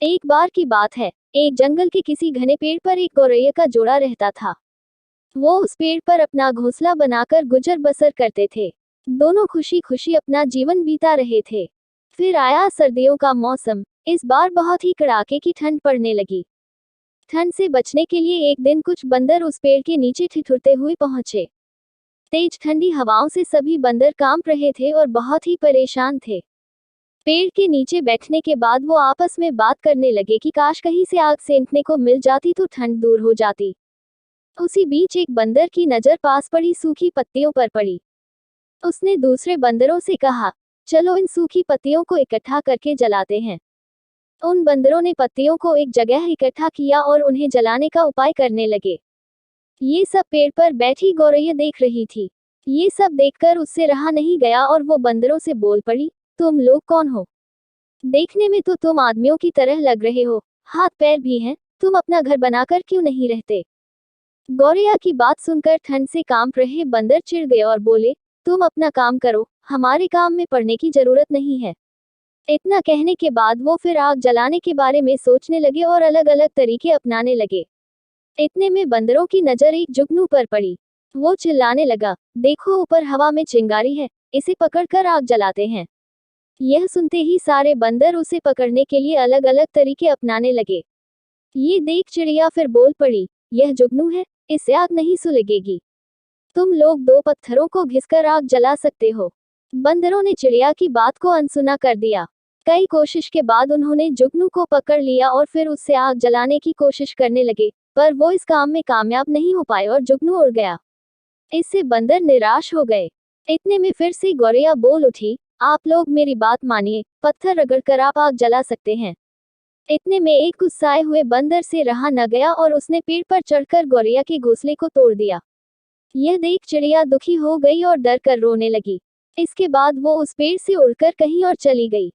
एक बार की बात है, एक जंगल के किसी घने पेड़ पर एक गौरैया का जोड़ा रहता था। वो उस पेड़ पर अपना घोंसला बनाकर गुजर बसर करते थे। दोनों खुशी खुशी अपना जीवन बीता रहे थे। फिर आया सर्दियों का मौसम। इस बार बहुत ही कड़ाके की ठंड पड़ने लगी। ठंड से बचने के लिए एक दिन कुछ बंदर उस पेड़ के नीचे ठिठुरते हुए पहुंचे। तेज ठंडी हवाओं से सभी बंदर कांप रहे थे और बहुत ही परेशान थे। पेड़ के नीचे बैठने के बाद वो आपस में बात करने लगे कि काश कहीं से आग सेंकने को मिल जाती तो ठंड दूर हो जाती। उसी बीच एक बंदर की नजर पास पड़ी सूखी पत्तियों पर पड़ी। उसने दूसरे बंदरों से कहा, चलो इन सूखी पत्तियों को इकट्ठा करके जलाते हैं। उन बंदरों ने पत्तियों को एक जगह इकट्ठा किया और उन्हें जलाने का उपाय करने लगे। ये सब पेड़ पर बैठी गौरैया देख रही थी। ये सब देखकर उससे रहा नहीं गया और वो बंदरों से बोल पड़ी, तुम लोग कौन हो? देखने में तो तुम आदमियों की तरह लग रहे हो, हाथ पैर भी हैं, तुम अपना घर बनाकर क्यों नहीं रहते? गौरैया की बात सुनकर ठंड से कांप रहे बंदर चिढ़ गए और बोले, तुम अपना काम करो, हमारे काम में पड़ने की जरूरत नहीं है। इतना कहने के बाद वो फिर आग जलाने के बारे में सोचने लगे और अलग अलग तरीके अपनाने लगे। इतने में बंदरों की नजर एक जुगनू पर पड़ी। वो चिल्लाने लगा, देखो ऊपर हवा में चिंगारी है, इसे पकड़कर आग जलाते हैं। यह सुनते ही सारे बंदर उसे पकड़ने के लिए अलग अलग तरीके अपनाने लगे। ये देख चिड़िया फिर बोल पड़ी, यह जुगनू है, इससे आग नहीं सुलगेगी। तुम लोग दो पत्थरों को घिसकर आग जला सकते हो। बंदरों ने चिड़िया की बात को अनसुना कर दिया। कई कोशिश के बाद उन्होंने जुगनू को पकड़ लिया और फिर उससे आग जलाने की कोशिश करने लगे, पर वो इस काम में कामयाब नहीं हो पाए और जुगनू उड़ गया। इससे बंदर निराश हो गए। इतने में फिर से गौरैया बोल उठी, आप लोग मेरी बात मानिए, पत्थर रगड़कर आप आग जला सकते हैं। इतने में एक गुस्साए हुए बंदर से रहा न गया और उसने पेड़ पर चढ़कर गौरैया के घोंसले को तोड़ दिया। यह देख चिड़िया दुखी हो गई और डर कर रोने लगी। इसके बाद वो उस पेड़ से उड़कर कहीं और चली गई।